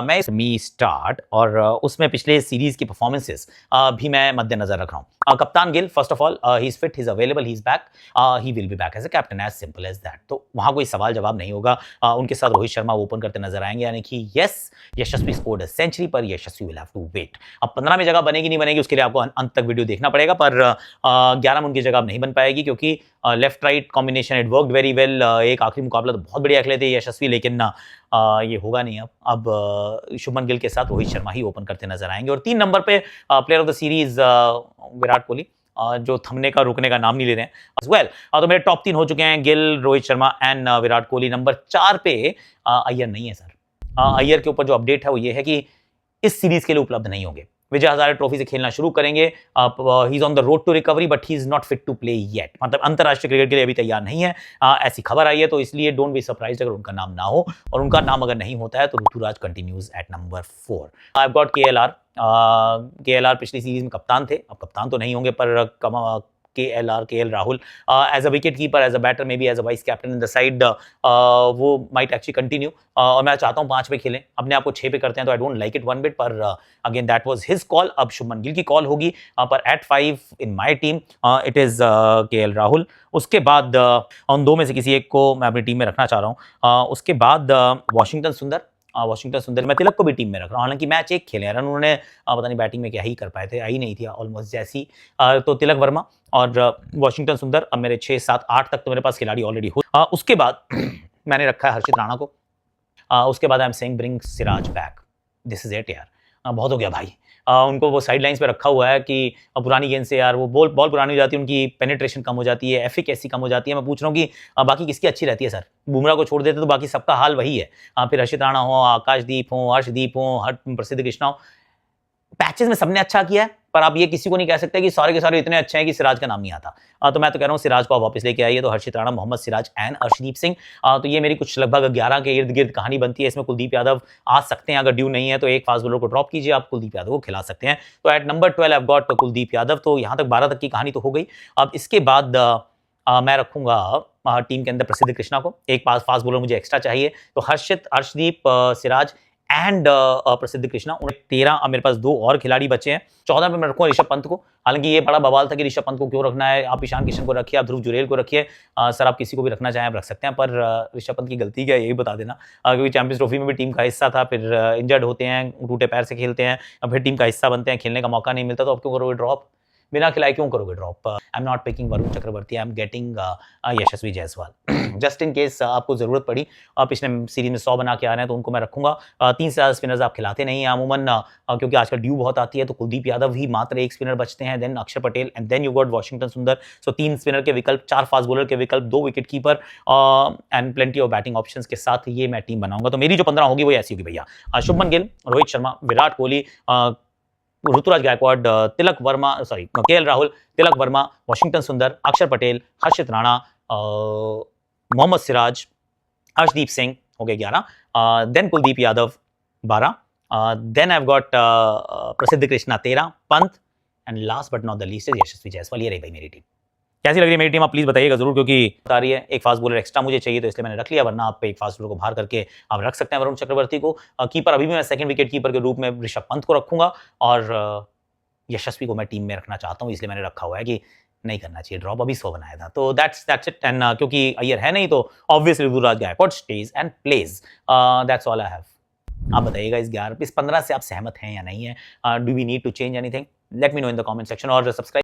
मैं इस मी स्टार्ट और उसमें पिछले सीरीज की परफॉर्मेंसेस भी मैं मद्देनजर रख रहा हूँ। कप्तान Gill, first of all he is fit, he is available, he is back, he will be back as a captain, as simple as that. तो वहां कोई सवाल जवाब नहीं होगा। उनके साथ रोहित शर्मा ओपन करते नजर आएंगे, यानी कि yes, Yashasvi scored a century, पर Yashasvi will have to wait. अब 15 में जगह बनेगी नहीं बनेगी उसके लिए आपको अंत तक वीडियो देखना पड़ेगा, पर 11 में उनकी जगह नहीं बन पाएगी, क्योंकि left right combination it worked very well. एक आखिरी मुकाबला तो बहुत बढ़िया खेले थे यशस्वी, लेकिन ये होगा नहीं। अब शुभमन गिल के साथ रोहित शर्मा ही ओपन करते नजर आएंगे। और 3 नंबर पे player of the series Virat Kohli, जो थमने का रुकने का नाम नहीं ले रहे हैं। वेल, तो मेरे टॉप 3 हो चुके हैं, गिल, रोहित शर्मा एंड विराट कोहली। नंबर 4 पे अय्यर नहीं है सर। अय्यर के ऊपर जो अपडेट है वो ये है कि इस सीरीज के लिए उपलब्ध नहीं होंगे। विजय हजारे ट्रॉफी से खेलना शुरू करेंगे। He is on the road to recovery, but he is not fit to play yet, मतलब अंतरराष्ट्रीय क्रिकेट के लिए अभी तैयार नहीं है। ऐसी खबर आई है, तो इसलिए डोंट बी सरप्राइज्ड अगर उनका नाम ना हो। और उनका नाम अगर नहीं होता है तो Ruturaj continues at number 4। I have got KLR. KLR पिछली सीरीज में कप्तान थे, अब कप्तान तो नहीं होंगे, पर KL Rahul as a wicket keeper, as a batter, may be as a vice captain in the side, वो माइट एक्चुअली कंटिन्यू। और मैं चाहता हूं 5 पे खेलें, अपने आप को 6 पे करते हैं तो I don't like it one bit, पर again that was his call. अब शुभमन गिल की कॉल होगी, पर at 5 in my team it is KL Rahul. उसके बाद उन 2 में से किसी एक को मैं अपनी टीम में रखना चाह रहा हूं। उसके बाद वाशिंगटन सुंदर। वाशिंगटन सुंदर, मैं तिलक को भी टीम में रख रहा हूँ, हालांकि मैच एक खेले रन उन्होंने पता नहीं बैटिंग में क्या ही कर पाए थे, आई नहीं थी ऑलमोस्ट जैसी। तो तिलक वर्मा और वाशिंगटन सुंदर। अब मेरे 6, 7, 8 तक तो मेरे पास खिलाड़ी ऑलरेडी हो। उसके बाद मैंने रखा है हर्षित राणा को। उसके बाद I am saying bring Siraj back, this is it यार। बहुत हो गया भाई। उनको वो साइड लाइंस पे रखा हुआ है कि पुरानी गेंद से यार वो बॉल पुरानी हो जाती है, उनकी पेनिट्रेशन कम हो जाती है, एफिकेसी कम हो जाती है। मैं पूछ रहा हूँ कि बाकी किसकी अच्छी रहती है सर? बुमराह को छोड़ देते तो बाकी सबका हाल वही है। फिर हर्षित राणा हो, आकाशदीप हो, हर्षदीप हो, प्रसिद्ध कृष्णा हो, पैचेस में सबने अच्छा किया है, पर आप ये किसी को नहीं कह सकते कि सारे के सारे इतने अच्छे हैं कि सिराज का नाम नहीं आता। तो मैं तो कह रहा हूँ सिराज को आप वापस लेके आइए। तो हर्षित राणा, मोहम्मद सिराज एंड अर्शदीप सिंह। तो ये मेरी कुछ लगभग 11 के इर्द गिर्द कहानी बनती है। इसमें कुलदीप यादव आ सकते हैं, अगर ड्यू नहीं है तो एक फास्ट बॉलर को ड्रॉप कीजिए, आप कुलदीप यादव को खिला सकते हैं। तो at number 12 I have got Kuldeep Yadav. तो यहाँ तक 12 तक की कहानी तो हो गई। अब इसके बाद मैं रखूंगा टीम के अंदर प्रसिद्ध कृष्णा को। एक फास्ट बॉलर मुझे एक्स्ट्रा चाहिए, तो हर्षित, अर्शदीप, सिराज एंड प्रसिद्ध कृष्णा। 13 अब मेरे पास 2 और खिलाड़ी बचे हैं। 14 पे मैं रखूंगा ऋषभ पंत को। हालांकि ये बड़ा बवाल था कि ऋषभ पंत को क्यों रखना है, आप ईशान किशन को रखिए, आप ध्रुव जुरेल को रखिए, सर आप किसी को भी रखना चाहें आप रख सकते हैं, पर ऋषभ पंत की गलती क्या है यही बता देना, क्योंकि चैंपियंस ट्रॉफी में भी टीम का हिस्सा था, फिर इंजर्ड होते हैं, टूटे पैर से खेलते हैं, अब फिर टीम का हिस्सा बनते हैं, खेलने का मौका नहीं मिलता, तो अब क्यों करोगे ड्रॉप? बिना खिलाए क्यों करोगे drop? I am not picking Varun Chakravarthy, I am getting Yashasvi Jaiswal. Just in case आपको जरूरत पड़ी, पिछले सीरीज में 100 बना के आ रहे हैं तो उनको मैं रखूंगा। 3 से ज्यादा स्पिनर्स आप खिलाते नहीं हैं अमूमन, क्योंकि आजकल ड्यू बहुत आती है, तो कुलदीप यादव ही मात्र 1 स्पिनर बचते हैं, then Axar Patel and then you got Washington Sundar. So 3 spinner के विकल्प, 4 फास्ट बॉलर के विकल्प, 2 wicket keeper and plenty of batting options के साथ ये मैं टीम बनाऊंगा। तो मेरी जो 15 होगी वो ऐसी होगी भैया। Shubman Gill, Rohit Sharma, Virat Kohli, Ruturaj Gaikwad, Tilak Varma, sorry KL Rahul, Tilak Varma, Washington सुंदर, अक्षर पटेल, हर्षित राणा, मोहम्मद सिराज, अर्शदीप सिंह हो गए 11, then Kuldeep Yadav 12, then I have got Prasidh Krishna 13, Pant, and last but not the least is Yashasvi Jaiswal. ये रही भाई मेरी टीम। कैसी लग रही है मेरी टीम आप प्लीज बताइएगा जरूर, क्योंकि बता रही है एक फास्ट बॉलर एक्स्ट्रा मुझे चाहिए तो इसलिए मैंने रख लिया, वरना आप एक फास्ट बॉलर को बाहर करके आप रख सकते हैं वरुण चक्रवर्ती को। कीपर अभी भी मैं सेकंड विकेट कीपर के रूप में ऋषभ पंत को रखूंगा, और यशस्वी को मैं टीम में रखना चाहता हूं, इसलिए मैंने रखा हुआ है कि नहीं करना चाहिए ड्रॉप, अभी 100 बनाया था। तो दैट्स इट। एंड क्योंकि अय्यर है नहीं तो obviously Ruturaj Gaikwad stage and plays. That's all I have. आप बताइएगा इस 15 से आप सहमत हैं या नहीं है? Do we need to change anything? Let me know in the comment section, और सब्सक्राइब